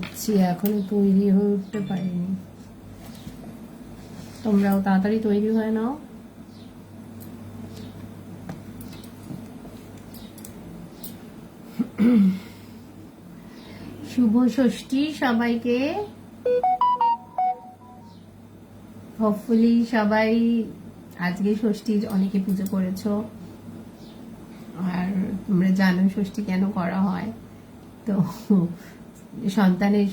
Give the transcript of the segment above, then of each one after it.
ভাবছি এখনো তৈরি হয়ে উঠতে পারিনি। তোমরাও তাড়াতাড়ি তৈরি হয়ে নাও। শুভ ষষ্ঠী সবাইকে। হোপফুলি সবাই আজকে ষষ্ঠীর অনেকে পুজো করেছো, আর তোমরা জানো ষষ্ঠী কেন করা হয়। তো সন্তানের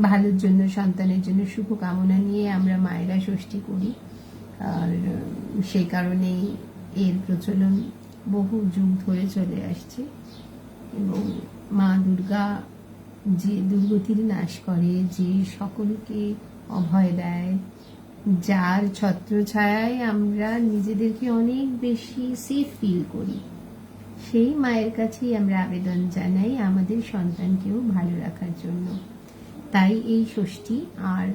ভালোর জন্য, সন্তানের জন্য শুভ কামনা নিয়ে আমরা মায়েরা ষষ্ঠী করি, আর সেই কারণেই এর প্রচলন বহু যুগ ধরে চলে আসছে। এবং মা দুর্গা যে দুর্গতির নাশ করে, যে সকলকে অভয় দেয়, যার ছত্রছায়ায় আমরা নিজেদেরকে অনেক বেশি সেফ ফিল করি, সেই মায়ের কাছেই আমরা আবেদন জানাই আমাদের সন্তানকেও ভালো রাখার জন্য। তাই এই ষষ্ঠী। আর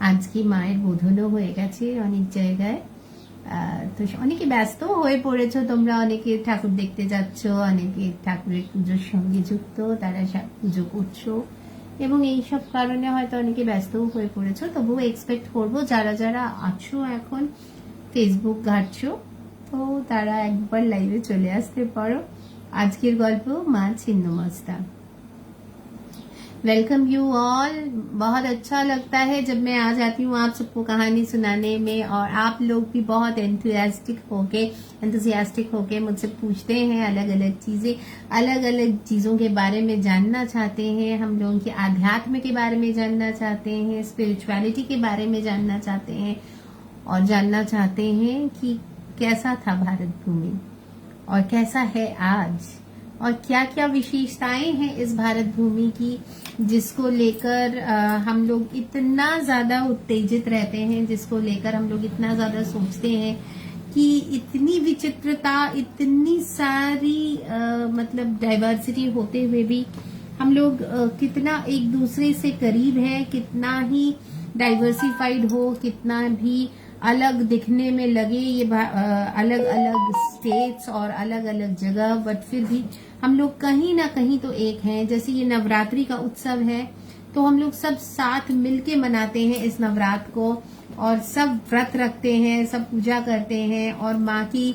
আজকে মায়ের বোধনও হয়ে গেছে অনেক জায়গায়। তো অনেকে ব্যস্ত হয়ে পড়েছো তোমরা, অনেকে ঠাকুর দেখতে যাচ্ছ, অনেকে ঠাকুরের পুজোর সঙ্গে যুক্ত, তারা পুজো করছো, এবং এইসব কারণে হয়তো অনেকে ব্যস্তও হয়ে পড়েছো। তবুও এক্সপেক্ট করবো যারা যারা আছো এখন ফেসবুক ঘাটছো, তো তারা একবার লাইভে চলে আসতে পারো। আজকের গল্প মা ছিন্নমস্তা। Welcome you all. बहुत अच्छा लगता है जब मैं आ जाती हूँ आप सबको कहानी सुनाने में, और आप लोग भी बहुत एंथुसियास्टिक होके मुझसे पूछते हैं अलग अलग चीजों के बारे में जानना चाहते हैं। हम लोगों के आध्यात्म के बारे में जानना चाहते हैं, स्पिरिचुअलिटी के बारे में जानना चाहते हैं, और जानना चाहते हैं कि कैसा था भारत भूमि और कैसा है आज, और क्या क्या विशेषताएं हैं इस भारत भूमि की, जिसको लेकर हम लोग इतना ज्यादा उत्तेजित रहते हैं, जिसको लेकर हम लोग इतना ज्यादा सोचते हैं कि इतनी विचित्रता, इतनी सारी मतलब डाइवर्सिटी होते हुए भी हम लोग कितना एक दूसरे से करीब है, कितना ही डाइवर्सिफाइड हो, कितना भी अलग दिखने में लगे ये अलग अलग स्टेट्स और अलग अलग जगह, बट फिर भी हम लोग कहीं ना कहीं तो एक हैं। जैसे ये नवरात्रि का उत्सव है, तो हम लोग सब साथ मिलके मनाते हैं इस नवरात्र को, और सब व्रत रखते हैं, सब पूजा करते हैं और माँ की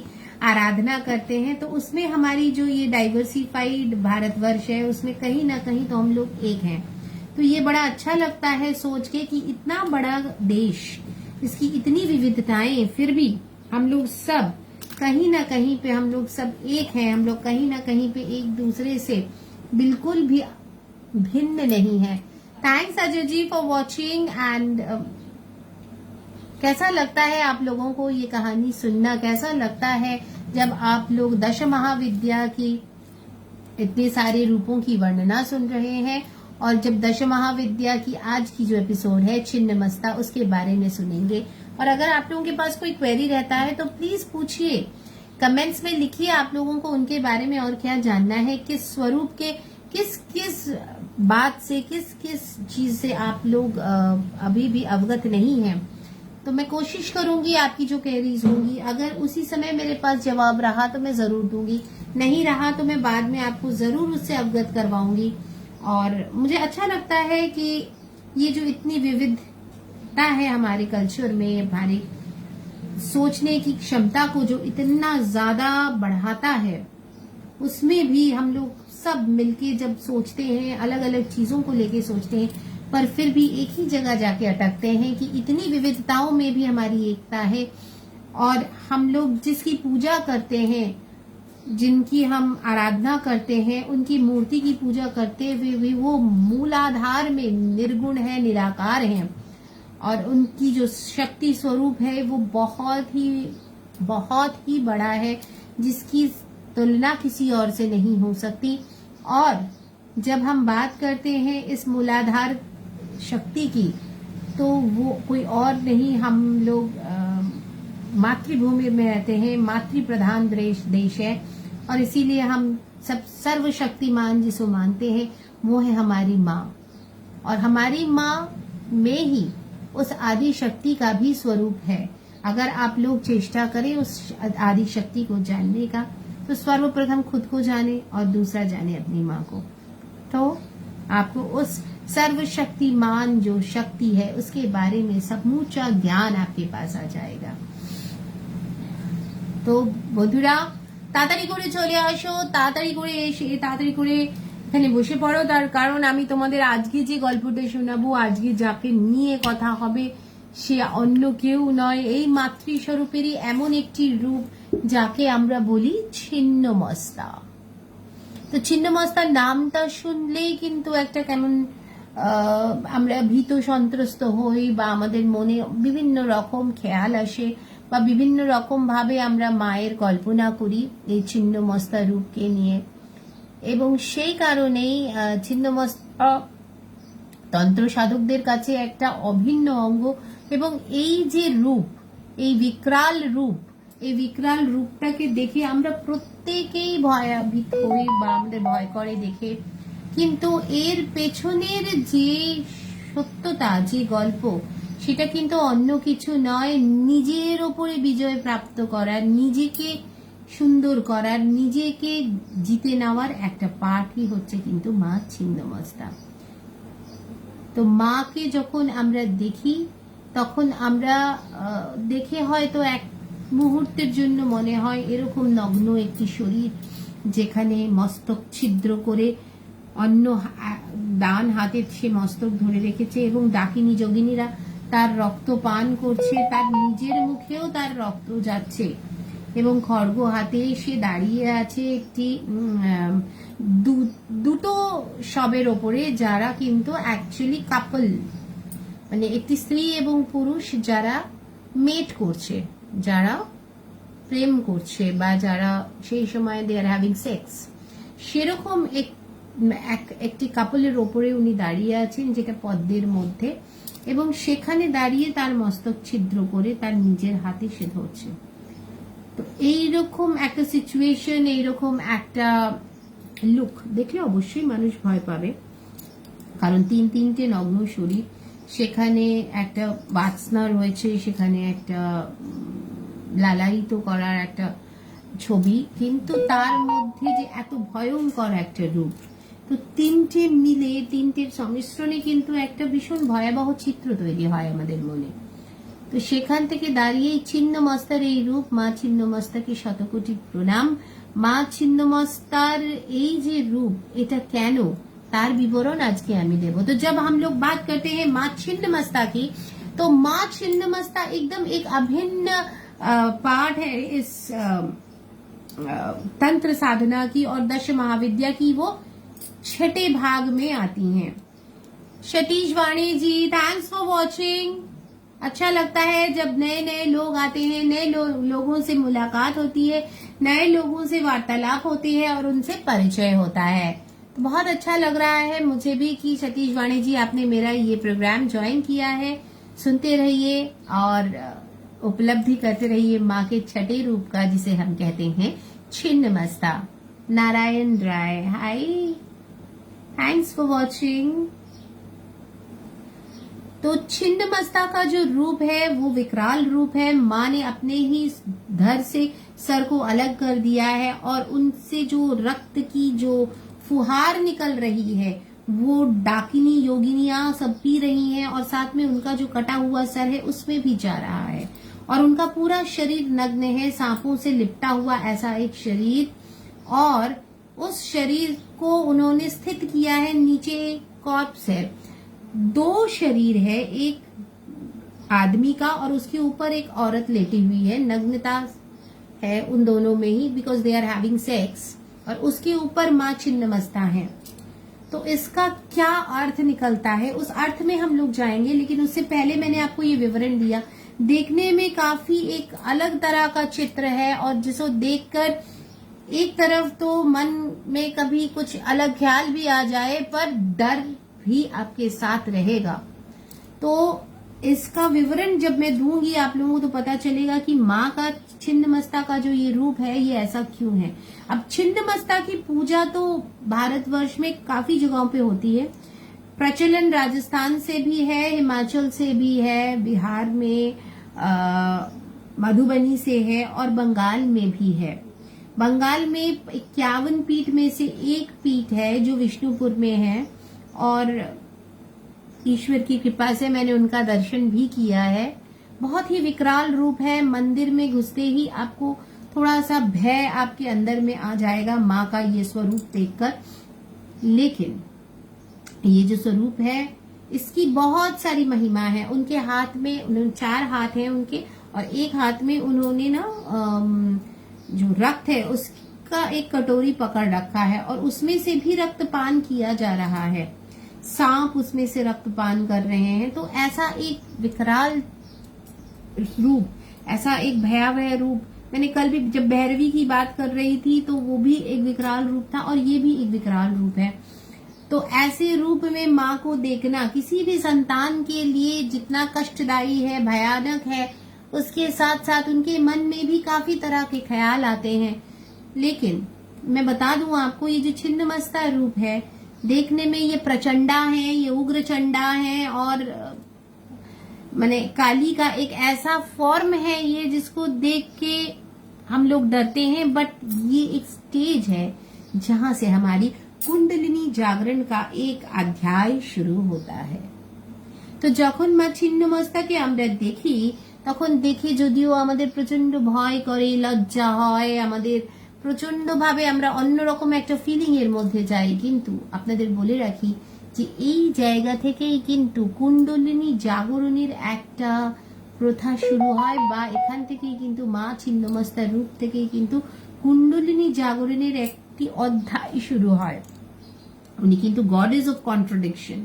आराधना करते हैं। तो उसमें हमारी जो ये डाइवर्सिफाइड भारतवर्ष है, उसमें कहीं ना कहीं तो हम लोग एक हैं। तो ये बड़ा अच्छा लगता है सोच के कि इतना बड़ा देश, इसकी इतनी विविधताएं, फिर भी हम लोग सब कहीं ना कहीं पे हम लोग सब एक हैं। हम लोग कहीं ना कहीं पे एक दूसरे से बिल्कुल भी भिन्न नहीं है। Thanks Ajay ji for watching. And कैसा लगता है आप लोगों को ये कहानी सुनना? कैसा लगता है जब आप लोग दश महाविद्या की इतने सारे रूपों की वर्णना सुन रहे हैं, और जब दश महाविद्या की आज की जो एपिसोड है छिन्नमस्ता, उसके बारे में सुनेंगे। और अगर आप लोगों के पास कोई क्वेरी रहता है तो प्लीज पूछिए, कमेंट्स में लिखिए आप लोगों को उनके बारे में और क्या जानना है, किस स्वरूप के, किस किस बात से, किस किस चीज से आप लोग अभी भी अवगत नहीं हैं। तो मैं कोशिश करूंगी आपकी जो क्वेरीज होंगी, अगर उसी समय मेरे पास जवाब रहा तो मैं जरूर दूंगी, नहीं रहा तो मैं बाद में आपको जरूर उससे अवगत करवाऊंगी। और मुझे अच्छा लगता है कि ये जो इतनी विविधता है हमारे कल्चर में, हमारी सोचने की क्षमता को जो इतना ज्यादा बढ़ाता है, उसमें भी हम लोग सब मिलके जब सोचते हैं, अलग अलग चीजों को लेके सोचते हैं, पर फिर भी एक ही जगह जाके अटकते हैं कि इतनी विविधताओं में भी हमारी एकता है। और हम लोग जिसकी पूजा करते हैं, जिनकी हम आराधना करते हैं, उनकी मूर्ति की पूजा करते हुए भी वो मूलाधार में निर्गुण है, निराकार है, और उनकी जो शक्ति स्वरूप है वो बहुत ही बड़ा है, जिसकी तुलना किसी और से नहीं हो सकती। और जब हम बात करते हैं इस मूलाधार शक्ति की, तो वो कोई और नहीं, हम लोग मातृभूमि में रहते हैं, मातृ प्रधान देश है, और इसीलिए हम सब सर्वशक्तिमान जिसको मानते हैं वो है हमारी माँ। और हमारी माँ में ही उस आदि शक्ति का भी स्वरूप है। अगर आप लोग चेष्टा करें उस आदि शक्ति को जानने का, तो सर्वप्रथम खुद को जाने और दूसरा जाने अपनी माँ को। तो आपको उस सर्वशक्तिमान जो शक्ति है उसके बारे में समूचा ज्ञान आपके पास आ जाएगा। তো বন্ধুরা তাড়াতাড়ি করে চলে আসো, তাড়াতাড়ি করে এসে তাড়াতাড়ি করে এখানে বসে পড়ো। তার কারণ আমি তোমাদের আজকে যে গল্পটা শোনাবো, আজকে যাকে নিয়ে কথা হবে সে অন্য কেউ নয়, এই মাতৃস্বরূপেরই এমন একটি রূপ যাকে আমরা বলি ছিন্নমস্তা। তো ছিন্নমস্তার নামটা শুনলেই কিন্তু একটা কেমন আমরা ভীত সন্ত্রস্ত হই, বা আমাদের মনে বিভিন্ন রকম খেয়াল আসে, বা বিভিন্ন রকম ভাবে আমরা মায়ের কল্পনা করি এই ছিন্নমস্তা রূপকে নিয়ে। এবং সেই কারণেই ছিন্নমস্তা তন্ত্র সাধকদের কাছে একটা অভিন্ন অঙ্গ। এবং এই যে রূপ, এই বিকরাল রূপটাকে দেখে আমরা প্রত্যেকেই ভয়াভীত হই বা আমাদের ভয় করে দেখে। কিন্তু এর পেছনের যে সত্যতা, যে গল্প, সেটা কিন্তু অন্য কিছু নয়, নিজের ওপরে বিজয় প্রাপ্ত করার, নিজেকে সুন্দর করার, নিজেকে জিতে নেওয়ার একটা পাঠই হচ্ছে কিন্তু মা ছিন্নমস্তা। তো মাকে যখন আমরা দেখি তখন আমরা দেখে হয়তো এক মুহূর্তের জন্য মনে হয় এরকম নগ্ন একটি শরীর যেখানে মস্তক ছিদ্র করে অন্য ডান হাতে সে মস্তক ধরে রেখেছে এবং ডাকিনী যোগিনীরা তার রক্ত পান করছে, তার নিজের মুখেও তার রক্ত যাচ্ছে এবং খড়গ হাতে সে দাঁড়িয়ে আছে একটি দুটো শবের ওপরে, যারা কিন্তু অ্যাকচুয়ালি কাপল, মানে একটি স্ত্রী এবং পুরুষ যারা মেট করছে, যারা প্রেম করছে, বা যারা সেই সময় দে আর হ্যাভিং সেক্স, সেরকম একটি কাপলের ওপরে উনি দাঁড়িয়ে আছেন, যেটা পদ্মের মধ্যে, এবং সেখানে দাঁড়িয়ে তার মস্তক ছিদ্র করে তার নিজের হাতে সে ধরছে। তো এইরকম একটা সিচুয়েশন, এইরকম একটা লুক দেখলে অবশ্যই মানুষ ভয় পাবে, কারণ তিনটে নগ্ন শরীর, সেখানে একটা বাজনা রয়েছে, সেখানে একটা লালায়িত করার একটা ছবি, কিন্তু তার মধ্যে যে এত ভয়ঙ্কর একটা রূপ। তো তিনটে মিলে, তিনটের সংমিশ্রণে কিন্তু একটা ভীষণ ভয়াবহ চিত্র তৈরি হয় আমাদের মনে। তো সেখান থেকে দাঁড়িয়ে ছিন্নমস্তার এই রূপ, মা ছিন্নমস্তাকে শতকোটি প্রণাম। মা ছিন্নমস্তার এই যে রূপ, এটা কেন, तार विवरण आज के हमें देवो। तो जब हम लोग बात करते हैं माँ छिन्नमस्ता की, तो माँ छिन्नमस्ता एकदम एक अभिन्न पार्ट है इस तंत्र साधना की, और दश महाविद्या की वो छठे भाग में आती हैं। सतीश वाणी जी, थैंक्स फॉर वॉचिंग। अच्छा लगता है जब नए नए लोग आते हैं, नए लोगों से मुलाकात होती है, नए लोगों से वार्तालाप होती है और उनसे परिचय होता है। तो बहुत अच्छा लग रहा है मुझे भी कि सतीश वाणी जी आपने मेरा ये प्रोग्राम ज्वाइन किया है। सुनते रहिए और उपलब्धि करते रहिए माँ के छठे रूप का, जिसे हम कहते हैं छिन्नमस्ता। नारायण राय, हाय, थैंक्स फॉर वॉचिंग। तो छिन्नमस्ता का जो रूप है वो विकराल रूप है। माँ ने अपने ही धड़ से सर को अलग कर दिया है, और उनसे जो रक्त की जो फुहार निकल रही है वो डाकिनी योगिनियां सब पी रही हैं, और साथ में उनका जो कटा हुआ सर है उसमें भी जा रहा है, और उनका पूरा शरीर नग्न है, सांपों से लिपटा हुआ ऐसा एक शरीर। और उस शरीर को उन्होंने स्थित किया है, नीचे कॉर्प्स है, दो शरीर है, एक आदमी का और उसके ऊपर एक औरत लेटी हुई है, नग्नता है उन दोनों में ही, because they are having sex, और उसके ऊपर माँ छिन्नमस्ता है। तो इसका क्या अर्थ निकलता है, उस अर्थ में हम लोग जाएंगे, लेकिन उससे पहले मैंने आपको ये विवरण दिया। देखने में काफी एक अलग तरह का चित्र है, और जिसको देखकर एक तरफ तो मन में कभी कुछ अलग ख्याल भी आ जाए, पर डर भी आपके साथ रहेगा। तो इसका विवरण जब मैं दूंगी आप लोगों को तो पता चलेगा कि माँ का छिन्नमस्ता का जो ये रूप है ये ऐसा क्यों है। अब छिन्नमस्ता की पूजा तो भारतवर्ष में काफी जगहों पे होती है। प्रचलन राजस्थान से भी है, हिमाचल से भी है, बिहार में मधुबनी से है, और बंगाल में भी है। बंगाल में 51 पीठ में से एक पीठ है जो विष्णुपुर में है, और ईश्वर की कृपा से मैंने उनका दर्शन भी किया है। बहुत ही विकराल रूप है। मंदिर में घुसते ही आपको थोड़ा सा भय आपके अंदर में आ जाएगा माँ का ये स्वरूप देखकर, लेकिन ये जो स्वरूप है इसकी बहुत सारी महिमा है। उनके हाथ में, उन्होंने 4 हाथ हैं उनके, और एक हाथ में उन्होंने ना जो रक्त है उसका एक कटोरी पकड़ रखा है और उसमें से भी रक्तपान किया जा रहा है। सांप उसमें से रक्तपान कर रहे हैं। तो ऐसा एक विकराल रूप, ऐसा एक भयावह रूप, मैंने कल भी जब भैरवी की बात कर रही थी तो वो भी एक विकराल रूप था और ये भी एक विकराल रूप है। तो ऐसे रूप में माँ को देखना किसी भी संतान के लिए जितना कष्टदायी है, भयानक है, उसके साथ साथ उनके मन में भी काफी तरह के ख्याल आते हैं। लेकिन मैं बता दूं आपको, ये जो छिन्नमस्ता रूप है देखने में ये प्रचंडा है, ये उग्र चंडा है और माने काली का एक ऐसा फॉर्म है ये जिसको देख के हम लोग डरते हैं। बट ये एक स्टेज है जहां से हमारी कुंडलिनी जागरण का एक अध्याय शुरू होता है। তো যখন মা ছিন্নমস্তাকে আমরা দেখি তখন দেখে যদিও আমাদের প্রচন্ড ভয় করে, লজ্জা হয়, আমাদের প্রচন্ড ভাবে আমরা অন্যরকম একটা ফিলিং এর মধ্যে যাই, কিন্তু আপনাদের বলে রাখি যে এই জায়গা থেকেই কিন্তু কুণ্ডলিনী জাগরণের একটা প্রথা শুরু হয়, বা এখান থেকেই কিন্তু মা ছিন্নমস্তার রূপ থেকেই কিন্তু কুণ্ডলিনী জাগরণের একটি অধ্যায় শুরু হয়। উনি কিন্তু গডেস অফ কন্ট্রাডিকশন,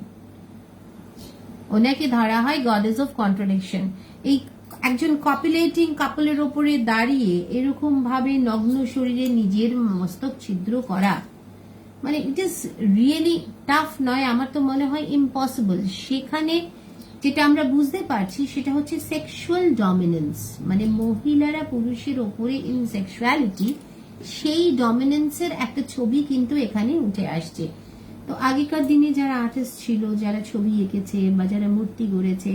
ওনাকে ধরা হয় গডেস অফ কন্ট্রাডিকশন। এই একজন কপিলেটিং কাপলের ওপরে দাঁড়িয়ে এরকম ভাবে নগ্ন শরীরে নিজের মস্তক ছিদ্র করা, মানে ইট ইজ রিয়েলি টাফ নয়, আমার তো মনে হয় ইম্পসিবল। সেখানে যেটা আমরা বুঝতে পারছি সেটা হচ্ছে সেক্সুয়াল ডমিনেন্স, মানে মহিলারা পুরুষের ওপরে ইন সেক্সুয়ালিটি, সেই ডমিনেন্সের একটা ছবি কিন্তু এখানে উঠে আসছে। তো আগেকার দিনে যারা আর্টিস্ট ছিল, যারা ছবি এঁকেছে বা যারা মূর্তি গড়েছে,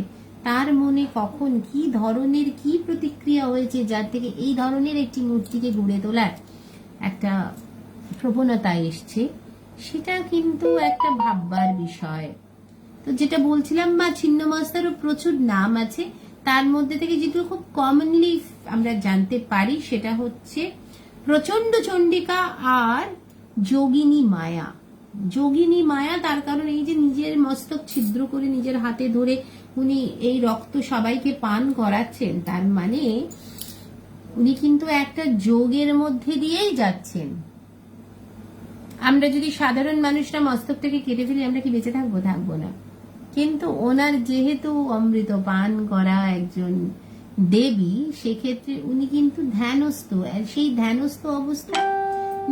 তার মনে কখন কি ধরনের কি প্রতিক্রিয়া হয়েছে যার থেকে এই ধরনের একটি মূর্তিকে গড়ে তোলার একটা প্রবণতা এসছে, সেটা কিন্তু একটা ভাববার বিষয়। তো যেটা বলছিলাম, মা ছিন্নমস্তারও প্রচুর নাম আছে, তার মধ্যে থেকে যেগুলো খুব কমনলি আমরা জানতে পারি সেটা হচ্ছে প্রচন্ড চণ্ডিকা আর যোগিনী মায়া। যোগিনী মায়া তার কারণ এই যে নিজের মস্তক ছিদ্র করে নিজের হাতে ধরে উনি এই রক্ত সবাইকে পান করাচ্ছেন, তার মানে উনি কিন্তু একটা যোগের মধ্যে দিয়েই যাচ্ছেন। আমরা যদি সাধারণ মানুষরা মস্তক থেকে কেটে ফেলি আমরা কি বেঁচে থাকবো? থাকবো না। কিন্তু ওনার যেহেতু অমৃত পান করা একজন দেবী, সেক্ষেত্রে উনি কিন্তু ধ্যানস্থ, আর সেই ধ্যানস্থ অবস্থায়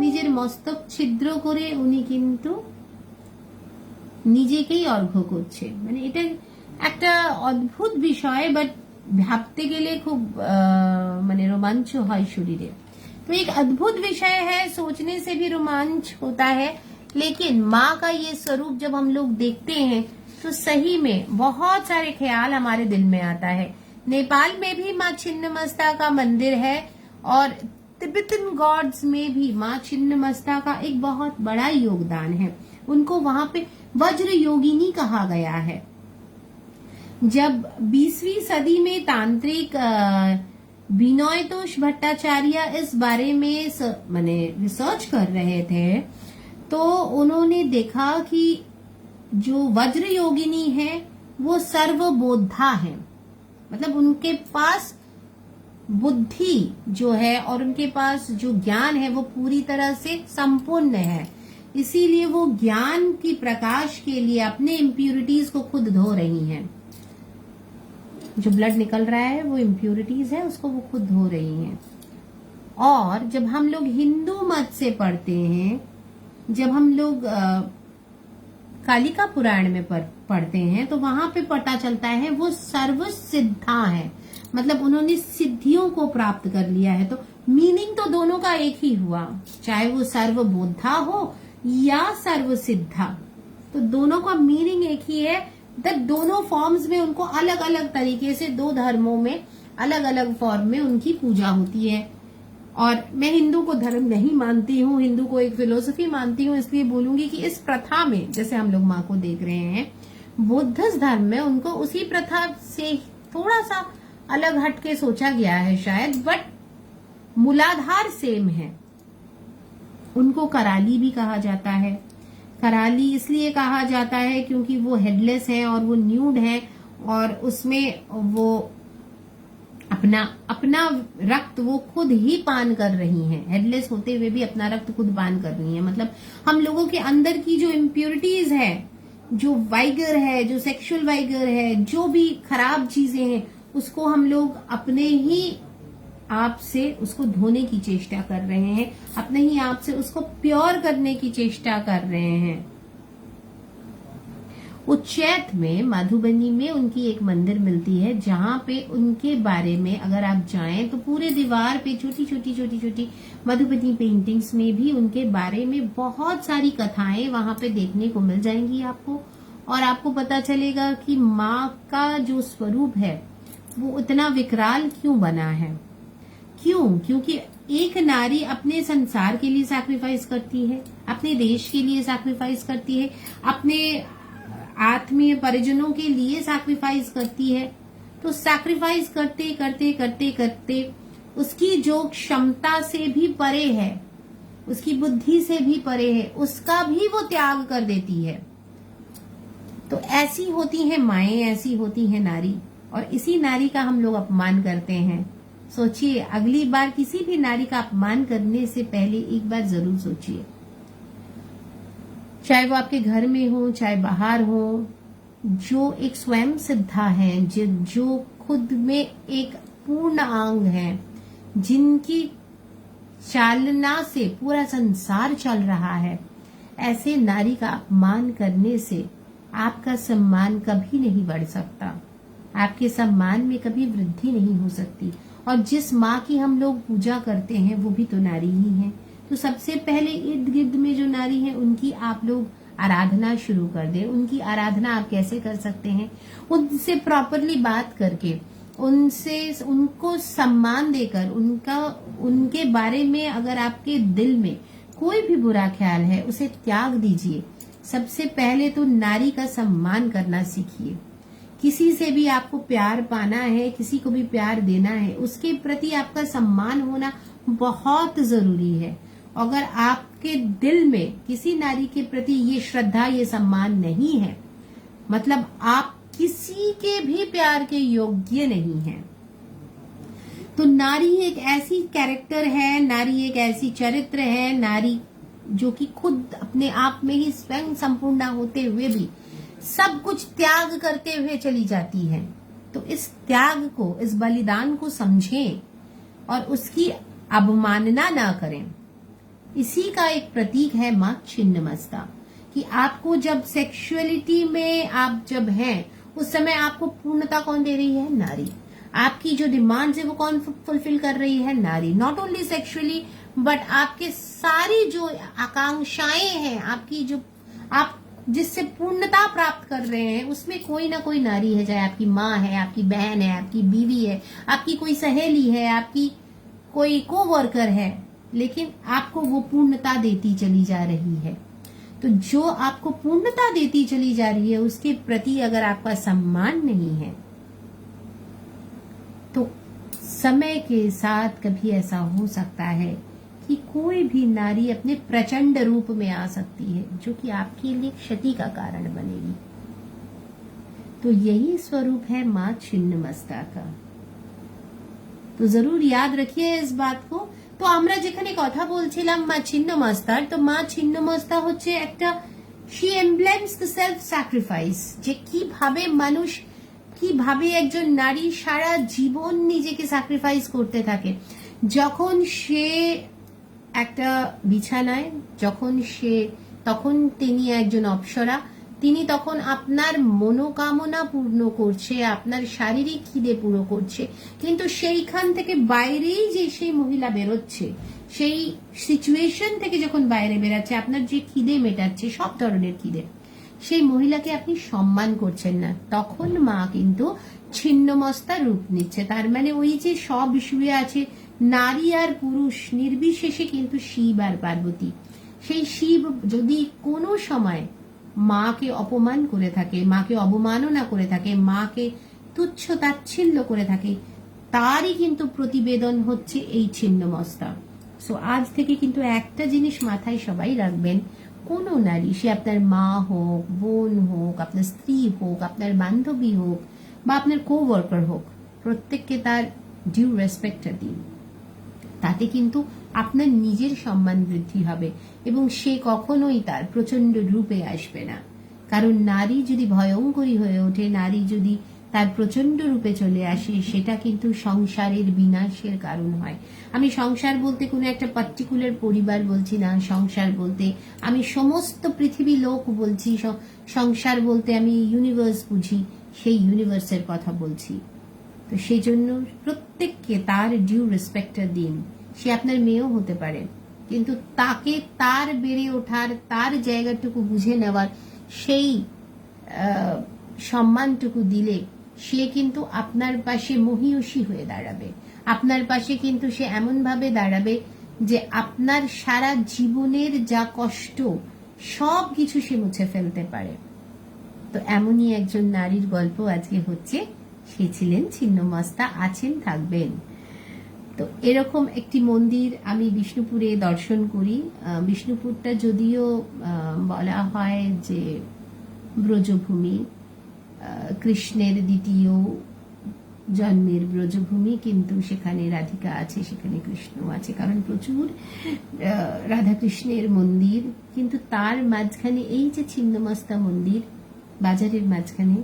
নিজের মস্তক ছিদ্র করে উনি কিন্তু নিজেকেই অর্ঘ্য করছে। মানে এটা একটা অদ্ভুত বিষয়, বাট ভাবতে গেলে খুব মানে रोमांच হয় শরীরে। तो एक अद्भुत विषय है, सोचने से भी रोमांच होता है। लेकिन माँ का ये स्वरूप जब हम लोग देखते हैं तो सही में बहुत सारे ख्याल हमारे दिल में आता है। नेपाल में भी माँ छिन्नमस्ता का मंदिर है और तिब्बतन गॉड्स में भी माँ छिन्नमस्ता का एक बहुत बड़ा योगदान है। उनको वहां पे वज्र योगिनी कहा गया है। जब 20वीं सदी में तांत्रिक विनोयतोष भट्टाचार्य इस बारे में माने रिसर्च कर रहे थे, तो उन्होंने देखा कि जो वज्र योगिनी है वो सर्वबोधा है, मतलब उनके पास बुद्धि जो है और उनके पास जो ज्ञान है वो पूरी तरह से संपूर्ण है। इसीलिए वो ज्ञान की प्रकाश के लिए अपने इम्प्यूरिटीज को खुद धो रही हैं। जो ब्लड निकल रहा है वो इम्प्यूरिटीज है, उसको वो खुद धो रही हैं। और जब हम लोग हिंदू मत से पढ़ते हैं, जब हम लोग कालिका पुराण में पढ़ते हैं, तो वहां पे पता चलता है वो सर्व सिद्धा है, मतलब उन्होंने सिद्धियों को प्राप्त कर लिया है। तो मीनिंग तो दोनों का एक ही हुआ, चाहे वो सर्वबोधा हो या सर्व सिद्धा, तो दोनों का मीनिंग एक ही है। दोनों फॉर्म्स में उनको अलग अलग तरीके से दो धर्मों में अलग अलग फॉर्म में उनकी पूजा होती है। और मैं हिंदू को धर्म नहीं मानती हूँ, हिंदू को एक फिलोसफी मानती हूँ, इसलिए बोलूंगी कि इस प्रथा में जैसे हम लोग माँ को देख रहे हैं, बुद्धिस्ट धर्म में उनको उसी प्रथा से थोड़ा सा अलग हटके सोचा गया है शायद, बट मूलाधार सेम है। उनको कराली भी कहा जाता है। कराली इसलिए कहा जाता है क्योंकि वो हेडलेस है और वो न्यूड है और उसमें वो अपना रक्त वो खुद ही पान कर रही हैं। हेडलेस होते हुए भी अपना रक्त खुद पान कर रही हैं। मतलब हम लोगों के अंदर की जो इम्प्योरिटीज है, जो वाइगर है, जो सेक्सुअल वाइगर है, जो भी खराब चीजें हैं, उसको हम लोग अपने ही आप से उसको धोने की चेष्टा कर रहे हैं, अपने ही आप से उसको प्योर करने की चेष्टा कर रहे हैं। उच्चैठ में, मधुबनी में उनकी एक मंदिर मिलती है जहां पे उनके बारे में अगर आप जाएं तो पूरे दीवार पे छोटी छोटी मधुबनी पेंटिंग्स में भी उनके बारे में बहुत सारी कथाएं वहां पे देखने को मिल जाएंगी आपको। और आपको पता चलेगा कि माँ का जो स्वरूप है वो इतना विकराल क्यों बना है। क्यों? क्योंकि एक नारी अपने संसार के लिए सैक्रिफाइस करती है, अपने देश के लिए सैक्रिफाइस करती है, अपने आत्मीय परिजनों के लिए सैक्रिफाइस करती है। तो सैक्रिफाइस करते करते करते करते उसकी जो क्षमता से भी परे है, उसकी बुद्धि से भी परे है, उसका भी वो त्याग कर देती है। तो ऐसी होती है माएं, ऐसी होती है नारी, और इसी नारी का हम लोग अपमान करते हैं। सोचिए, अगली बार किसी भी नारी का अपमान करने से पहले एक बार जरूर सोचिए, चाहे वो आपके घर में हो चाहे बाहर हो। जो एक स्वयं सिद्धा है, जो खुद में एक पूर्ण अंग है, जिनकी चालना से पूरा संसार चल रहा है, ऐसे नारी का अपमान करने से आपका सम्मान कभी नहीं बढ़ सकता, आपके सम्मान में कभी वृद्धि नहीं हो सकती। और जिस माँ की हम लोग पूजा करते हैं वो भी तो नारी ही है। तो सबसे पहले इर्द गिर्द में जो नारी है उनकी आप लोग आराधना शुरू कर दें। उनकी आराधना आप कैसे कर सकते हैं? उनसे प्रॉपरली बात करके, उनको सम्मान देकर, उनके बारे में अगर आपके दिल में कोई भी बुरा ख्याल है उसे त्याग दीजिए। सबसे पहले तो नारी का सम्मान करना सीखिए। किसी से भी आपको प्यार पाना है, किसी को भी प्यार देना है, उसके प्रति आपका सम्मान होना बहुत जरूरी है। अगर आपके दिल में किसी नारी के प्रति ये श्रद्धा, ये सम्मान नहीं है, मतलब आप किसी के भी प्यार के योग्य नहीं हैं। तो नारी एक ऐसी कैरेक्टर है, नारी एक ऐसी चरित्र है, नारी जो कि खुद अपने आप में ही स्वयं संपूर्ण होते हुए भी सब कुछ त्याग करते हुए चली जाती है। तो इस त्याग को, इस बलिदान को समझें और उसकी अवमानना ना करें। इसी का एक प्रतीक है मां छिन्नमस्ता, कि आपको जब सेक्सुअलिटी में आप जब हैं, उस समय आपको पूर्णता कौन दे रही है? नारी। आपकी जो डिमांड्स है वो कौन फुलफिल कर रही है? नारी। नॉट ओनली सेक्सुअली बट आपके सारी जो आकांक्षाएं हैं, आपकी जो आप जिससे पूर्णता प्राप्त कर रहे हैं, उसमें कोई ना कोई नारी है। चाहे आपकी माँ है, आपकी बहन है, आपकी बीवी है, आपकी कोई सहेली है, आपकी कोई कोवर्कर है, लेकिन आपको वो पूर्णता देती चली जा रही है। तो जो आपको पूर्णता देती चली जा रही है, उसके प्रति अगर आपका सम्मान नहीं है, तो समय के साथ कभी ऐसा हो सकता है कि कोई भी नारी अपने प्रचंड रूप में आ सकती है, जो कि आपके लिए क्षति का कारण बनेगी। तो यही स्वरूप है मां छिन्नमस्ता का। तो जरूर याद रखिए इस बात को। तो আমরা যেখানে কথা বলছিলাম মা ছিন্নমস্তার, তো মা ছিন্নমস্তা হচ্ছে একটা, she emblems the self sacrifice, যে কিভাবে একজন নারী সারা জীবন নিজেকে স্যাক্রিফাইস করতে থাকে। যখন সে একটা বিছানায়, তখন তিনি একজন অপ্সরা, তিনি তখন আপনার মনোকামনা পূর্ণ করছে, আপনার শারীরিক খিদে পুরো করছে, কিন্তু সেইখান থেকে বাইরেই যে সেই মহিলা বেরোচ্ছে, সেই সিচুয়েশন থেকে যখন বাইরে বেরাচ্ছে, আপনার যে খিদে মেটাচ্ছে, সব ধরনের খিদে, সেই মহিলাকে আপনি সম্মান করছেন না, তখন মা কিন্তু ছিন্নমস্তা রূপ নিচ্ছে। তার মানে ওই যে সব শুয়ে আছে নারী আর পুরুষ নির্বিশেষে কিন্তু শিব আর পার্বতী, সেই শিব যদি কোনো সময় মাকে অপমান করে থাকে, মাকে অবমাননা করে থাকে, মাকে তুচ্ছ তাচ্ছিল্য করে থাকে, তারই কিন্তু প্রতিবেদন হচ্ছে এই ছিন্নমস্তা। সো আজ থেকে কিন্তু একটা জিনিস মাথায় সবাই রাখবেন, কোনো নারী, সে আপনার মা হোক, বোন হোক, আপনার স্ত্রী হোক, আপনার বান্ধবী হোক বা আপনার কোওয়ার্কার হোক, প্রত্যেককে তার ডিউ রেসপেক্টটা দিন। তাতে কিন্তু আপনার নিজের সম্মান বৃদ্ধি হবে এবং সে কখনোই তার প্রচন্ড রূপে আসবে না। কারণ নারী যদি ভয়ঙ্করী হয়ে ওঠে, নারী যদি তার প্রচন্ড রূপে চলে আসে, সেটা কিন্তু সংসারের বিনাশের কারণ হয়। আমি সংসার বলতে কোনো একটা পার্টিকুলার পরিবার বলছি না, সংসার বলতে আমি সমস্ত পৃথিবী লোক বলছি, সংসার বলতে আমি ইউনিভার্স বুঝি, সেই ইউনিভার্সের কথা বলছি। তো সেই জন্য প্রত্যেককে তার ডিউ রেসপেক্টটা দিন। সে আপনার মেয়েও হতে পারে, কিন্তু তাকে তার বেড়ে ওঠার, তার জায়গাটুকু বুঝে নেওয়ার সেই সম্মানটুকু দিলে সে কিন্তু আপনার পাশে মহিয়সী হয়ে দাঁড়াবে। আপনার পাশে কিন্তু সে এমন ভাবে দাঁড়াবে যে আপনার সারা জীবনের যা কষ্ট সব কিছু সে মুছে ফেলতে পারে। তো এমনই একজন নারীর গল্প আজকে হচ্ছে। সে ছিলেন ছিন্নমস্তা, আছেন, থাকবেন। তো এরকম একটি মন্দির আমি বিষ্ণুপুরে দর্শন করি। বিষ্ণুপুরটা যদিও বলা হয় যে ব্রজভূমি, কৃষ্ণের দ্বিতীয় জন্মের ব্রজভূমি, কিন্তু সেখানে রাধিকা আছে, সেখানে কৃষ্ণ আছে, কারণ প্রচুর রাধাকৃষ্ণের মন্দির। কিন্তু তার মাঝখানে এই যে ছিন্নমস্তা মন্দির, বাজারের মাঝখানে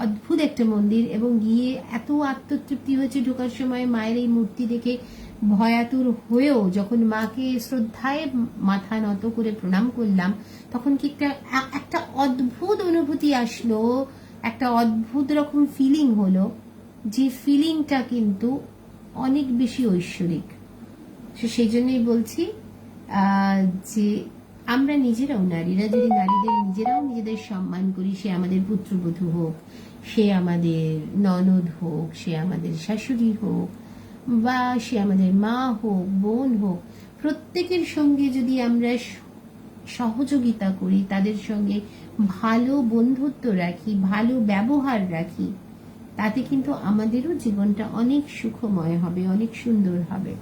অদ্ভুত একটা মন্দির, এবং গিয়ে এত আত্মতৃপ্তি হয়েছে ঢোকার সময় মায়ের এই মূর্তি দেখে। ভয়াতুর হয়েও যখন মাকে শ্রদ্ধায় মাথা নত করে প্রণাম করলাম, তখন কি একটা অদ্ভুত অনুভূতি আসলো, একটা অদ্ভুত রকম ফিলিং হলো, যে ফিলিংটা কিন্তু অনেক বেশি ঐশ্বরিক। সেই জন্যই বলছি যে আমরা নিজেরাও নারীরা যদি নিজেরাও নিজেদের সম্মান করি, সে আমাদের পুত্রবধূ হোক, সে আমাদের ননদ হোক, সে আমাদের শাশুড়ি হোক, বা সে আমাদের মা হোক, বোন হোক, প্রত্যেকের সঙ্গে যদি আমরা সহযোগিতা করি, তাদের সঙ্গে ভালো বন্ধুত্ব রাখি, ভালো ব্যবহার রাখি, তাতে কিন্তু আমাদেরও জীবনটা অনেক সুখময় হবে, অনেক সুন্দর হবে।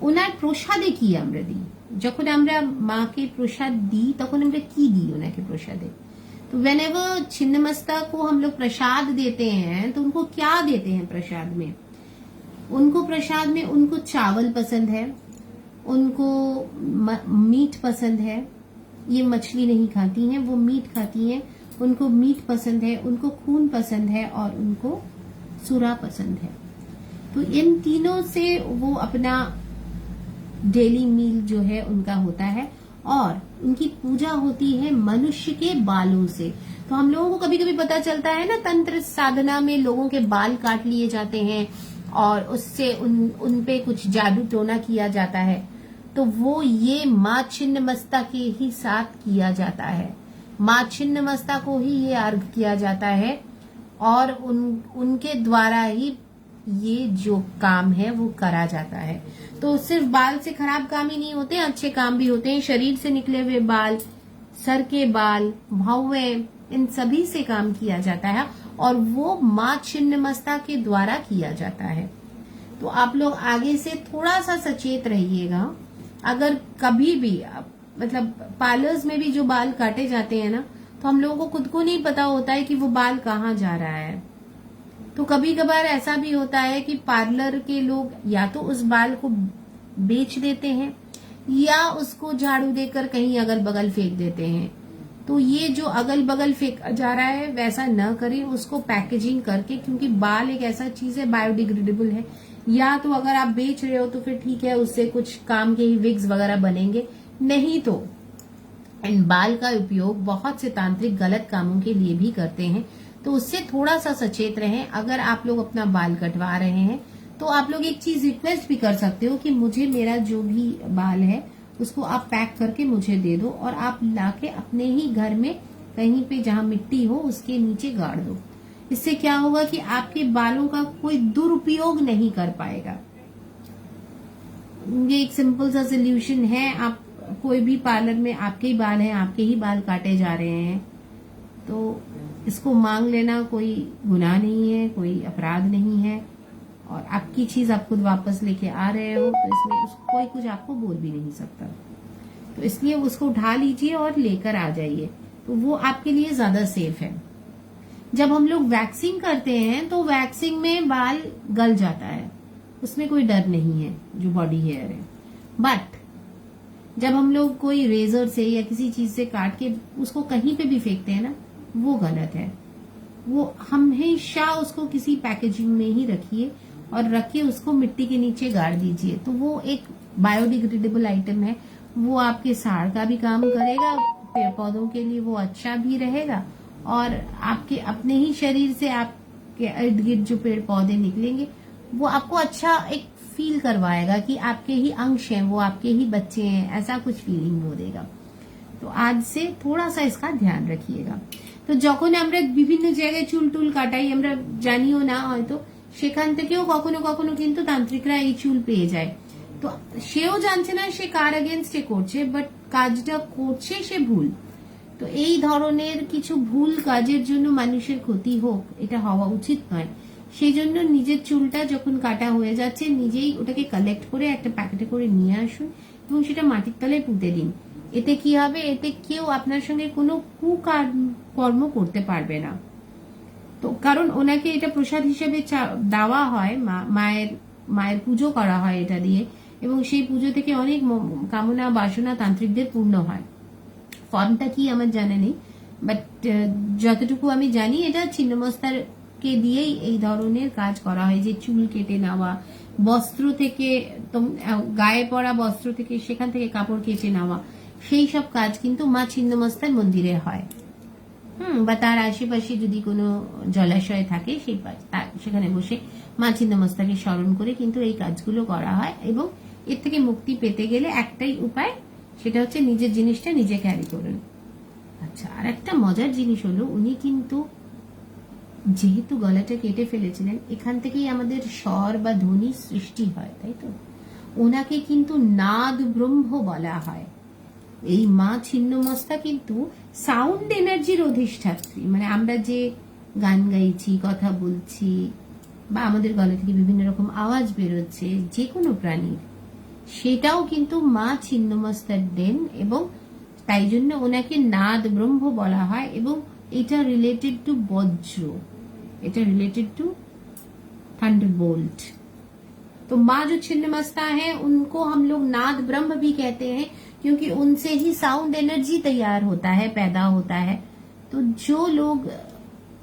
ওনার প্রসাদে কি আমরা দিই? যখন আমরা মাকে প্রসাদ দিই তখন আমরা কি দিই ওনাকে প্রসাদে? तो whenever छिन्नमस्ता को हम लोग प्रसाद देते हैं तो उनको क्या देते हैं प्रसाद में? उनको प्रसाद में उनको चावल पसंद है, उनको मीट पसंद है, ये मछली नहीं खाती हैं, वो मीट खाती हैं, उनको मीट पसंद है, उनको खून पसंद है और उनको सुरा पसंद है। तो इन तीनों से वो अपना डेली मील जो है उनका होता है, और उनकी पूजा होती है मनुष्य के बालों से। तो हम लोगों को कभी कभी पता चलता है ना, तंत्र साधना में लोगों के बाल काट लिए जाते हैं और उससे उन पे कुछ जादू टोना किया जाता है, तो वो ये माँ छिन्नमस्ता के ही साथ किया जाता है। माँ छिन्नमस्ता को ही ये अर्घ किया जाता है, और उनके द्वारा ही ये जो काम है वो करा जाता है। तो सिर्फ बाल से खराब काम ही नहीं होते, अच्छे काम भी होते हैं। शरीर से निकले हुए बाल, सर के बाल, भौवें, इन सभी से काम किया जाता है, और वो माँ छिन्नमस्ता के द्वारा किया जाता है। तो आप लोग आगे से थोड़ा सा सचेत रहिएगा। अगर कभी भी मतलब पार्लर्स में भी जो बाल काटे जाते हैं ना, तो हम लोगों को खुद को नहीं पता होता है कि वो बाल कहाँ जा रहा है। तो कभी कभार ऐसा भी होता है कि पार्लर के लोग या तो उस बाल को बेच देते हैं या उसको झाड़ू देकर कहीं अगल बगल फेंक देते हैं। तो ये जो अगल बगल फेंका जा रहा है वैसा न करें, उसको पैकेजिंग करके, क्योंकि बाल एक ऐसा चीज है बायोडिग्रेडेबल है। या तो अगर आप बेच रहे हो तो फिर ठीक है, उससे कुछ काम के ही विग्स वगैरह बनेंगे, नहीं तो इन बाल का उपयोग बहुत से तांत्रिक गलत कामों के लिए भी करते हैं। तो उससे थोड़ा सा सचेत रहें। अगर आप लोग अपना बाल कटवा रहे हैं तो आप लोग एक चीज रिक्वेस्ट भी कर सकते हो कि मुझे मेरा जो भी बाल है उसको आप पैक करके मुझे दे दो, और आप लाके अपने ही घर में कहीं पे जहां मिट्टी हो उसके नीचे गाड़ दो। इससे क्या होगा कि आपके बालों का कोई दुरुपयोग नहीं कर पाएगा। ये एक सिंपल सा सोल्यूशन है। आप कोई भी पार्लर में आपके ही बाल हैं, आपके ही बाल काटे जा रहे हैं, तो इसको मांग लेना कोई गुनाह नहीं है, कोई अपराध नहीं है, और आपकी चीज आप खुद वापस लेके आ रहे हो, तो इसमें कोई कुछ आपको बोल भी नहीं सकता। तो इसलिए उसको उठा लीजिए और लेकर आ जाइए, तो वो आपके लिए ज्यादा सेफ है। जब हम लोग वैक्सिंग करते हैं तो वैक्सिंग में बाल गल जाता है, उसमें कोई डर नहीं है जो बॉडी हेयर है। बट जब हम लोग कोई रेजर से या किसी चीज से काट के उसको कहीं पे भी फेंकते हैं ना, वो गलत है। वो हमेशा उसको किसी पैकेजिंग में ही रखिए और रख के उसको मिट्टी के नीचे गाड़ दीजिए। तो वो एक बायोडिग्रेडेबल आइटम है, वो आपके साड़ का भी काम करेगा, पेड़ पौधों के लिए वो अच्छा भी रहेगा, और आपके अपने ही शरीर से आपके इर्द गिर्द जो पेड़ पौधे निकलेंगे वो आपको अच्छा एक फील करवाएगा कि आपके ही अंश हैं, वो आपके ही बच्चे हैं, ऐसा कुछ फीलिंग हो देगा। तो आज से थोड़ा सा इसका ध्यान रखिएगा। তো যখন আমরা বিভিন্ন জায়গায় চুল টুল কাটাই, আমরা জানিও না হয়তো, সেখান থেকেও কখনো কখনো কিন্তু তান্ত্রিকরা এই চুল পেয়ে যায়। তো সেও জানছে না সে কার এগেনস্টে করছে, বাট কাজটা করছে সে ভুল। তো এই ধরনের কিছু ভুল কাজের জন্য মানুষের ক্ষতি হোক, এটা হওয়া উচিত নয়। সেই জন্য নিজের চুলটা যখন কাটা হয়ে যাচ্ছে নিজেই ওটাকে কালেক্ট করে একটা প্যাকেটে করে নিয়ে আসুন এবং সেটা মাটির তলায় পুঁতে দিন। এতে কি হবে, এতে কেউ আপনার সঙ্গে কোনো কুকর্ম করতে পারবে না। তো কারণ ওনাকে এটা প্রসাদ হিসেবে দেওয়া হয়, মায়ের পুজো করা হয় এটা দিয়ে, এবং সেই পুজো থেকে অনেক কামনা বাসনা তান্ত্রিকদের পূর্ণ হয়। ফর্মটা কি আমার জানা নেই, বাট যতটুকু আমি জানি এটা ছিন্নমস্তাকে দিয়েই এই ধরনের কাজ করা হয়, যে চুল কেটে নেওয়া, বস্ত্র থেকে গায়ে পরা বস্ত্র থেকে সেখান থেকে কাপড় কেটে নেওয়া, সেই সব কাজ কিন্তু মা ছিন্নমস্তার মন্দিরে হয়। বা তার আশেপাশে যদি কোনো জলাশয় থাকে সেখানে বসে মা ছিন্নমস্তাকে স্মরণ করে কিন্তু এই কাজগুলো করা হয়। এবং এর থেকে মুক্তি পেতে গেলে একটাই উপায়, সেটা হচ্ছে নিজের জিনিসটা নিজে ক্যারি করুন। আচ্ছা, আর একটা মজার জিনিস হলো, উনি কিন্তু যেহেতু গলাটা কেটে ফেলেছিলেন, এখান থেকেই আমাদের স্বর বা ধ্বনি সৃষ্টি হয়, তাই তো? ওনাকে কিন্তু নাদ ব্রহ্ম বলা হয়। এই মা ছিন্নমস্তা কিন্তু সাউন্ড এনার্জির অধিষ্ঠাত্রী। মানে আমরা যে গান গাইছি, কথা বলছি, বা আমাদের গলা থেকে বিভিন্ন রকম আওয়াজ বেরোচ্ছে যে কোনো প্রাণীর, সেটাও কিন্তু মা ছিন্নমস্তার দেন, এবং তাই জন্য ওনাকে নাদ ব্রহ্ম বলা হয়। এবং এটা রিলেটেড টু বজ্র, এটা रिलेटेड टू थंडरबोल्ट। तो माँ जो छिन्नमस्ता है उनको हम लोग नाद ब्रह्म भी कहते हैं, क्योंकि उनसे ही साउंड एनर्जी तैयार होता है, पैदा होता है। तो जो लोग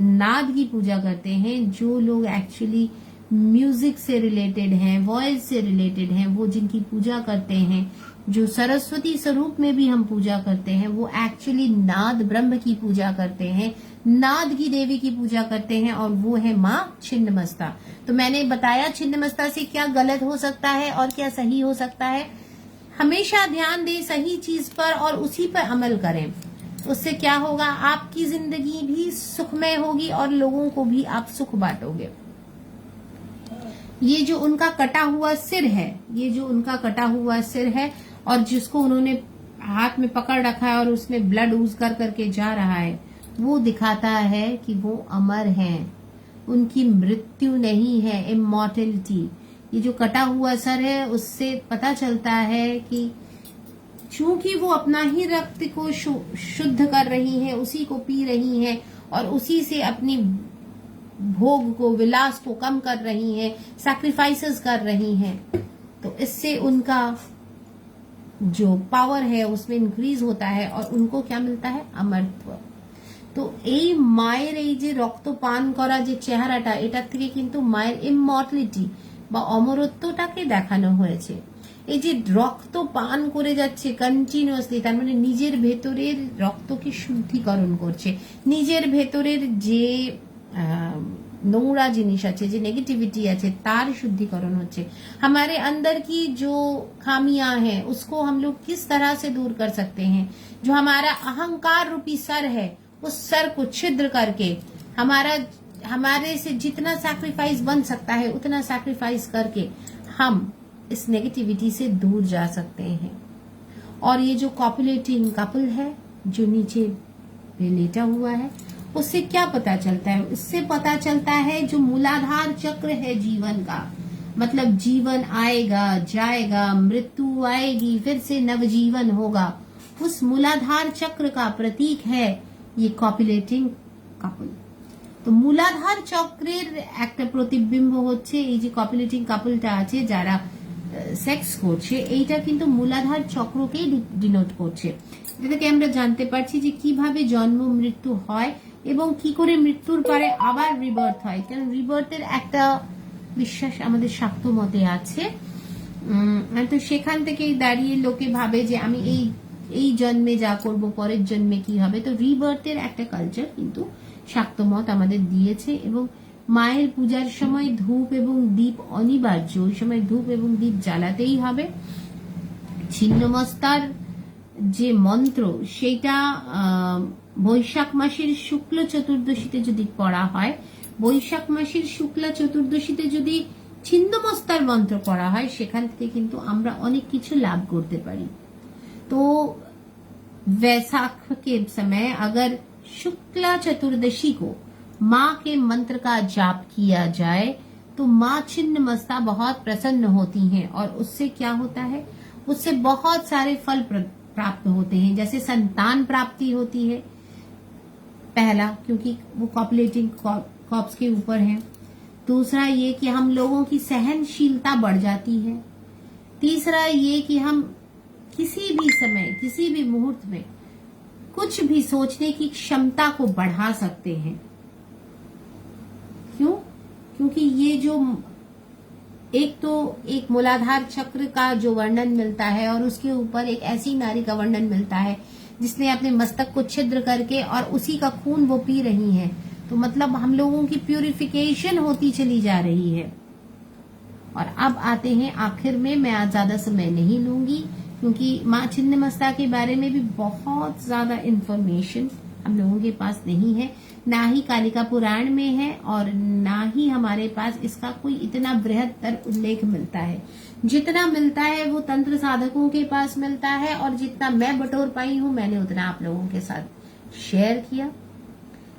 नाद की पूजा करते हैं, जो लोग एक्चुअली म्यूजिक से रिलेटेड हैं, वॉइस से रिलेटेड हैं, वो जिनकी पूजा करते हैं, जो सरस्वती स्वरूप में भी हम पूजा करते हैं, वो एक्चुअली नाद ब्रह्म की पूजा करते हैं, नाद की देवी की पूजा करते हैं, और वो है माँ छिन्नमस्ता। तो मैंने बताया छिन्नमस्ता से क्या गलत हो सकता है और क्या सही हो सकता है। हमेशा ध्यान दें सही चीज पर और उसी पर अमल करें। उससे क्या होगा, आपकी जिंदगी भी सुखमय होगी और लोगों को भी आप सुख बांटोगे। ये जो उनका कटा हुआ सिर है, ये जो उनका कटा हुआ सिर है, और जिसको उन्होंने हाथ में पकड़ रखा है और उसमें ब्लड ऊज कर करके जा रहा है, वो दिखाता है कि वो अमर हैं, उनकी मृत्यु नहीं है, इमॉर्टलिटी। ये जो कटा हुआ सर है, उससे पता चलता है कि चूंकि वो अपना ही रक्त को शुद्ध कर रही हैं, उसी को पी रही हैं, और उसी से अपनी भोग को, विलास को कम कर रही हैं, सैक्रिफाइसेस कर रही हैं, तो इससे उनका जो पावर है उसमें इंक्रीज होता है, और उनको क्या मिलता है, अमरत्व। তো এই মায়ের এই যে রক্তপান করা যে চেহারাটা, এটার থেকে কিন্তু মায়ের ইমমর্টালিটি বা অমরত্বটাকে দেখানো হয়েছে। এই যে রক্ত পান করে যাচ্ছে কন্টিনিউয়াসলি, তার মানে নিজের ভেতরের রক্তকে শুদ্ধিকরণ করছে, নিজের ভেতরের যে নোংরা জিনিস আছে, যে नेगेटिविटी আছে, तार शुद्धिकरण होच्छे। हमारे अंदर की जो खामियां हैं उसको हम लोग किस तरह से दूर कर सकते हैं। जो हमारा अहंकार रूपी सर है, उस सर को छिद्र करके हमारा हमारे से जितना सैक्रिफाइस बन सकता है उतना सैक्रिफाइस करके हम इस नेगेटिविटी से दूर जा सकते हैं। और ये जो कॉपुलेटिंग कपल है जो नीचे पे लेटा हुआ है, उससे क्या पता चलता है? उससे पता चलता है जो मूलाधार चक्र है जीवन का, मतलब जीवन आएगा जाएगा, मृत्यु आएगी, फिर से नवजीवन होगा, उस मूलाधार चक्र का प्रतीक है ये कॉपुलेटिंग कपल। तो मूलाधार চক্রের একটা প্রতিবিম্ব হচ্ছে এই যে কপুলেটিং কাপলটা আছে যারা সেক্স করছে, এইটা কিন্তু মূলাধার চক্রকেই ডিনোট করছে। এটা থেকে আমরা জানতে পারছি যে কিভাবে জন্ম মৃত্যু হয় এবং কি করে মৃত্যুর পরে আবার রিবার্থ হয়। কারণ রিবার্থের একটা বিশ্বাস আমাদের শাক্ত মতে আছে। তো সেখান থেকেই দাঁড়িয়ে লোকে ভাবে যে আমি এই জন্মে যা করব পরের জন্মে কি হবে। তো রিবার্থের একটা কালচার কিন্তু শাক্ত মত আমাদের দিয়েছে। এবং মায়ের পূজার সময় ধূপ এবং দীপ অনিবার্য, ওই সময় ধূপ এবং দীপ জ্বালাতেই হবে। ছিন্নমস্তার যে মন্ত্র সেটা বৈশাখ মাসের শুক্ল চতুর্দশীতে যদি পড়া হয়, বৈশাখ মাসের শুক্লা চতুর্দশীতে যদি ছিন্নমস্তার মন্ত্র পড়া হয়, সেখান থেকে কিন্তু আমরা অনেক কিছু লাভ করতে পারি। तो वैसाख के समय अगर शुक्ला चतुर्दशी को माँ के मंत्र का जाप किया जाए तो माँ छिन्नमस्ता बहुत प्रसन्न होती हैं और उससे क्या होता है, उससे बहुत सारे फल प्राप्त होते हैं। जैसे संतान प्राप्ति होती है, पहला क्योंकि वो कॉपुलेटिंग कॉप्स के ऊपर है। दूसरा ये कि हम लोगों की सहनशीलता बढ़ जाती है। तीसरा ये कि हम किसी भी समय किसी भी मुहूर्त में कुछ भी सोचने की क्षमता को बढ़ा सकते हैं। क्यों? क्योंकि ये जो एक मूलाधार चक्र का जो वर्णन मिलता है और उसके ऊपर एक ऐसी नारी का वर्णन मिलता है जिसने अपने मस्तक को छिद्र करके और उसी का खून वो पी रही है। तो मतलब हम लोगों की प्यूरिफिकेशन होती चली जा रही है। और अब आते हैं आखिर में, मैं आज ज्यादा समय नहीं लूंगी क्योंकि माँ छिन्नमस्ता के बारे में भी बहुत ज्यादा इंफॉर्मेशन हम लोगों के पास नहीं है, ना ही कालिका पुराण में है और ना ही हमारे पास इसका कोई इतना बृहत्तर उल्लेख मिलता है। जितना मिलता है वो तंत्र साधकों के पास मिलता है और जितना मैं बटोर पाई हूँ मैंने उतना आप लोगों के साथ शेयर किया।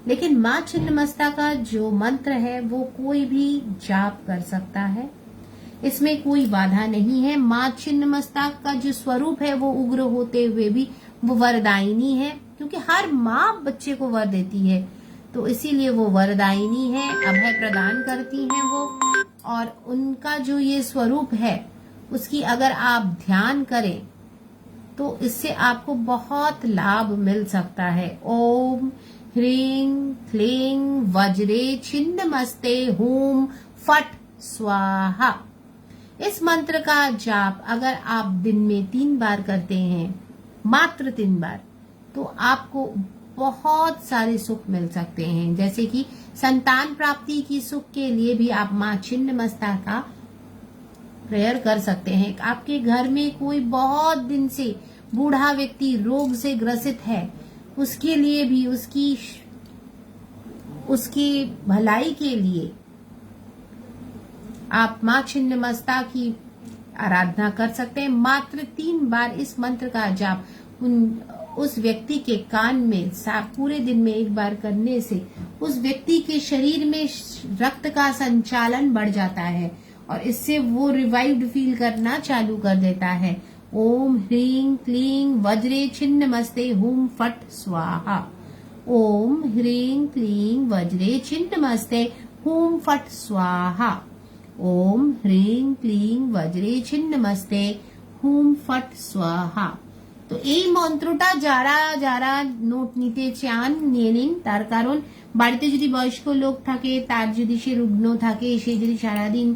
लेकिन माँ छिन्नमस्ता का जो मंत्र है वो कोई भी जाप कर सकता है, इसमें कोई बाधा नहीं है। माँ छिन्नमस्ता का जो स्वरूप है वो उग्र होते हुए भी वो वरदायिनी है, क्योंकि हर माँ बच्चे को वर देती है, तो इसीलिए वो वरदायिनी है, अभय प्रदान करती हैं वो। और उनका जो ये स्वरूप है उसकी अगर आप ध्यान करें तो इससे आपको बहुत लाभ मिल सकता है। ओम ह्रीं क्लीं वज्रे छिन्नमस्ते हूं फट स्वाहा। इस मंत्र का जाप अगर आप दिन में 3 बार करते हैं, मात्र 3 बार, तो आपको बहुत सारे सुख मिल सकते हैं। जैसे कि संतान प्राप्ति की सुख के लिए भी आप माँ छिन्नमस्ता का प्रेयर कर सकते हैं। आपके घर में कोई बहुत दिन से बूढ़ा व्यक्ति रोग से ग्रसित है, उसके लिए भी उसकी भलाई के लिए आप माँ छिन्नमस्ता की आराधना कर सकते हैं। मात्र 3 बार इस मंत्र का जाप उस व्यक्ति के कान में पूरे दिन में 1 बार करने से उस व्यक्ति के शरीर में रक्त का संचालन बढ़ जाता है और इससे वो रिवाइव्ड फील करना चालू कर देता है। ओम ह्रीं क्लीं वज्रे छिन्नमस्ते हूं फट स्वाहा। ओम ह्रीं क्लीं वज्रे छिन्नमस्ते हूं फट स्वाहा। ओम ह्रीं क्लीं वज्रे छिन्नमस्ते হুম ফট স্বাহা। তো এই মন্ত্রটা যারা যারা নোট নিতে চান নিয়ে নিন, তার কারণ বাড়িতে যদি বয়স্ক লোক থাকে, তার যদি সে রুগ্ন থাকে, সে যদি সারাদিন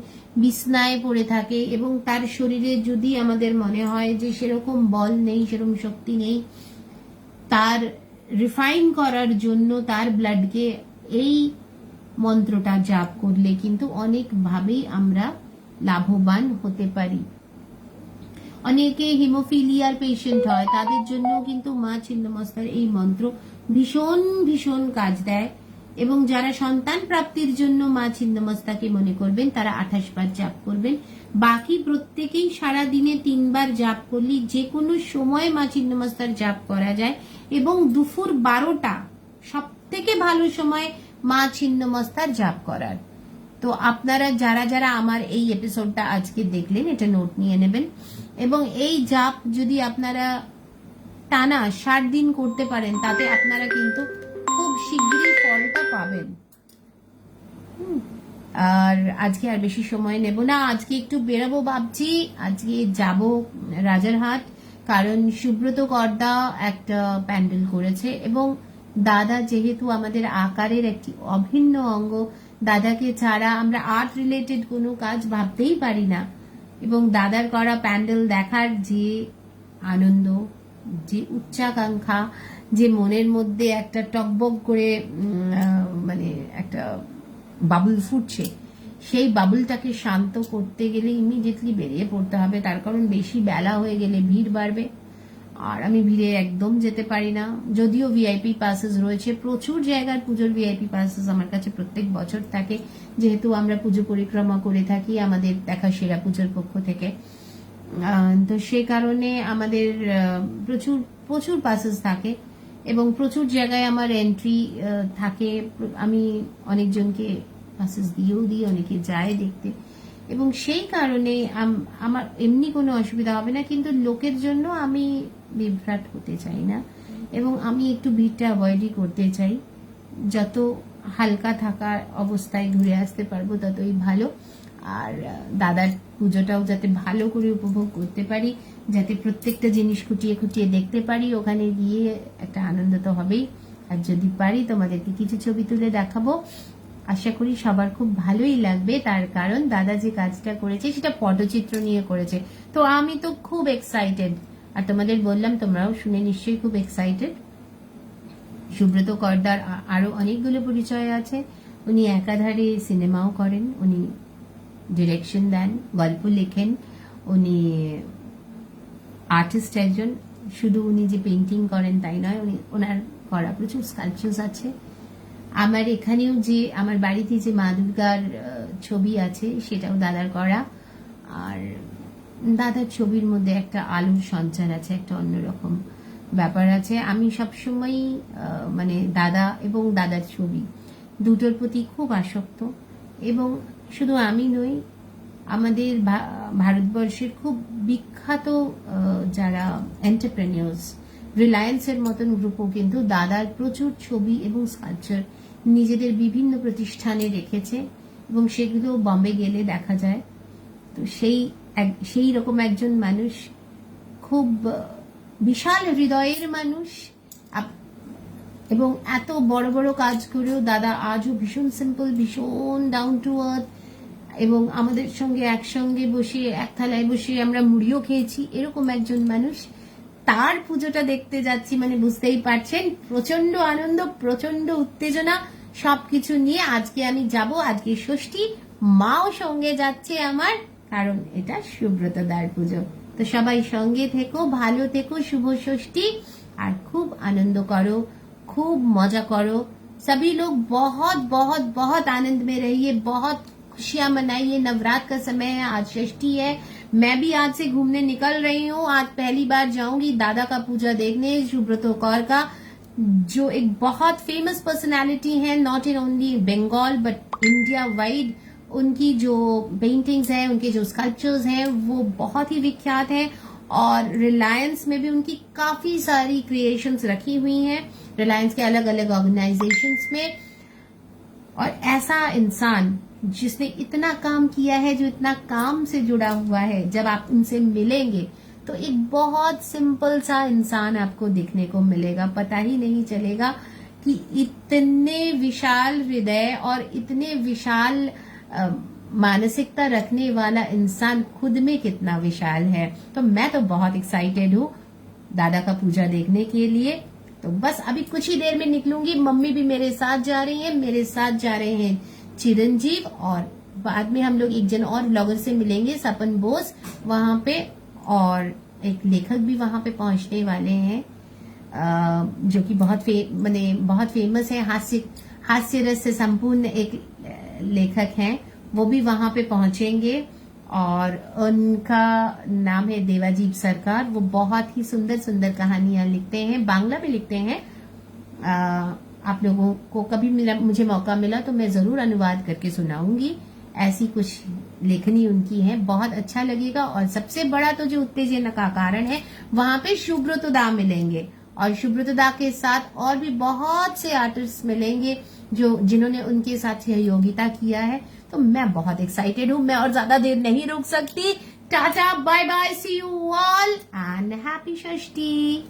বিছনায় পড়ে থাকে এবং তার শরীরে যদি আমাদের মনে হয় যে সেরকম বল নেই, সেরকম শক্তি নেই, তার রিফাইন করার জন্য তার ব্লাডকে এই মন্ত্রটা জাপ করলে কিন্তু অনেকভাবেই আমরা লাভবান হতে পারি। অনেকে হিমোফিলিয়ার পেশেন্ট হয়, তাদের জন্য কিন্তু মা ছিন্নমস্তার এই মন্ত্র ভীষণ ভীষণ কাজ দেয়। এবং যারা সন্তান প্রাপ্তির জন্য মা ছিন্নমস্তাকে মনে করবেন তারা 28 বার জাপ করবেন। বাকি প্রত্যেকেই সারা দিনে 3 বার জাপ করলে যে কোনো সময় মা ছিন্নমস্তার জাপ করা যায় এবং দুপুর 12টা সব থেকে ভালো সময় মা ছিন্নমস্তার জাপ করার। তো আপনারা যারা যারা আমার এই এপিসোডটা আজকে দেখলেন এটা নোট নিয়ে নেবেন এবং এই জাপ যদি আপনারা টানা 60 দিন করতে পারেন তাতে আপনারা কিন্তু খুব শীঘ্রই ফলটা পাবেন। আর আজকে আর বেশি সময় নেব না, আজকে একটু বেরোবো ভাবছি, আজকে যাব রাজারহাট, কারণ সুব্রত কর্দা একটা প্যান্ডেল করেছে এবং দাদা যেহেতু আমাদের আকারের একটি অভিন্ন অঙ্গ, দাদাকে ছাড়া আমরা আর্ট রিলেটেড কোনো কাজ ভাবতেই পারি না এবং দাদার করা প্যান্ডেল দেখার যে আনন্দ, যে উচ্চাকাঙ্ক্ষা, যে মনের মধ্যে একটা টকবক করে মানে একটা বাবুল ফুটছে, সেই বাবুলটাকে শান্ত করতে গেলে ইমিডিয়েটলি বেরিয়ে পড়তে হবে। তার কারণ বেশি বেলা হয়ে গেলে ভিড় বাড়বে আর আমি ভিড়ে একদম যেতে পারি না। যদিও ভিআইপি পাসেস রয়েছে, প্রচুর জায়গার পুজোর ভিআইপি পাসেস আমার কাছে প্রত্যেক বছর থাকে, যেহেতু আমরা পুজো পরিক্রমা করে থাকি আমাদের দেখা সেরা পুজোর পক্ষ থেকে। তো সে কারণে আমাদের প্রচুর প্রচুর পাসেস থাকে এবং প্রচুর জায়গায় আমার এন্ট্রি থাকে। আমি অনেকজনকে পাসেস দিয়েও দিই, অনেকে যায় দেখতে এবং সেই কারণে আমার এমনি কোনো অসুবিধা হবে না, কিন্তু লোকের জন্য আমি বিভ্রাট হতে চাই না এবং আমি একটু ভিড়টা অ্যাভয়েডই করতে চাই। যত হালকা থাকার অবস্থায় ঘুরে আসতে পারবো ততই ভালো। আর দাদার পুজোটাও যাতে ভালো করে উপভোগ করতে পারি, যাতে প্রত্যেকটা জিনিস খুঁটিয়ে খুঁটিয়ে দেখতে পারি, ওখানে গিয়ে একটা আনন্দ তো হবেই। আর যদি পারি তোমাদেরকে কিছু ছবি তুলে দেখাবো, আশা করি সবার খুব ভালোই লাগবে। তার কারণ দাদা যে কাজটা করেছে সেটা পটচিত্র নিয়ে করেছে, তো আমি তো খুব এক্সাইটেড। আর তোমাদের বললাম তোমরাও শুনে নিশ্চয়ই খুব এক্সাইটেড। সুব্রত কর্দার আরো অনেকগুলো পরিচয় আছে। উনি একাধারে সিনেমাও করেন, উনি ডিরেকশন দেন, গল্প লেখেন, উনি আর্টিস্ট একজন। শুধু উনি যে পেইন্টিং করেন তাই নয়, উনি ওনার করা প্রচুর স্কাল্পচার্স আছে। আমার এখানেও যে আমার বাড়িতে যে মা দুর্গার ছবি আছে সেটাও দাদার করা। আর দাদার ছবির মধ্যে একটা আলোর সঞ্চার আছে, একটা অন্যরকম ব্যাপার আছে। আমি সবসময় মানে দাদা এবং দাদার ছবি দুটোর প্রতি খুব আসক্ত এবং শুধু আমি নই, আমাদের ভারতবর্ষের খুব বিখ্যাত যারা এন্টারপ্রেনিয়র্স, রিলায়েন্সের মতন গ্রুপও কিন্তু দাদার প্রচুর ছবি এবং স্কাল্পচার নিজেদের বিভিন্ন প্রতিষ্ঠানে রেখেছে এবং সেগুলো বম্বে গেলে দেখা যায়। তো সেই রকম একজন মানুষ, খুব বিশাল হৃদয়ের মানুষ এবং এত বড় বড় কাজ করেও দাদা আজও ভীষণ সিম্পল, ভীষণ ডাউন টু আর্থ এবং আমাদের সঙ্গে একসঙ্গে বসে এক থালায় বসে আমরা মুড়িও খেয়েছি, এরকম একজন মানুষ। তার পুজোটা দেখতে যাচ্ছি মানে বুঝতেই পারছেন, প্রচন্ড আনন্দ, প্রচন্ড উত্তেজনা সবকিছু নিয়ে আজকে আমি যাব। আজকে ষষ্ঠী, মাও সঙ্গে যাচ্ছে আমার, কারণ এটা সুব্রত দার পুজো। তো সবাই সঙ্গে থেকো, ভালো থেকো, শুভ ষষ্ঠী আর খুব আনন্দ করো, खूब मजा करो। सभी लोग बहुत बहुत बहुत आनंद में रहिए, बहुत खुशियां मनाइए। नवरात्र का समय है, आज षष्ठी है, मैं भी आज से घूमने निकल रही हूँ। आज पहली बार जाऊंगी दादा का पूजा देखने, सुब्रत कौर का, जो एक बहुत फेमस पर्सनालिटी है, not in only Bengal but India wide. उनकी जो पेंटिंग्स हैं, उनके जो स्कल्पचर्स हैं वो बहुत ही विख्यात है और रिलायंस में भी उनकी काफी सारी क्रिएशंस रखी हुई हैं, रिलायंस के अलग अलग ऑर्गेनाइजेशंस में। और ऐसा इंसान जिसने इतना काम किया है, जो इतना काम से जुड़ा हुआ है, जब आप उनसे मिलेंगे तो एक बहुत सिंपल सा इंसान आपको देखने को मिलेगा। पता ही नहीं चलेगा कि इतने विशाल हृदय और इतने विशाल मानसिकता रखने वाला इंसान खुद में कितना विशाल है। तो मैं तो बहुत एक्साइटेड हूँ दादा का पूजा देखने के लिए। तो बस अभी कुछ ही देर में निकलूंगी, मम्मी भी मेरे साथ जा रही हैं, मेरे साथ जा रहे हैं चिरंजीव, और बाद में हम लोग एक जन और ब्लॉगर से मिलेंगे, सपन बोस वहां पे, और एक लेखक भी वहां पे पहुंचने वाले हैं जो कि बहुत फेमस है, हास्य रस से संपूर्ण एक लेखक हैं, वो भी वहां पे पहुंचेंगे और उनका नाम है देवाजीत सरकार। वो बहुत ही सुंदर सुंदर कहानियां लिखते हैं, बांग्ला में लिखते हैं। आप लोगों को कभी मुझे मौका मिला तो मैं जरूर अनुवाद करके सुनाऊंगी। ऐसी कुछ लेखनी उनकी है, बहुत अच्छा लगेगा। और सबसे बड़ा तो जो उत्तेजना का कारण है, वहां पे सुब्रत दा मिलेंगे और सुब्रत दा के साथ और भी बहुत से आर्टिस्ट मिलेंगे जो जिन्होंने उनके साथ सहयोगिता किया है। तो मैं बहुत एक्साइटेड हूं, मैं और ज्यादा देर नहीं रुक सकती। Tata, bye bye, see you all and happy Shashthi.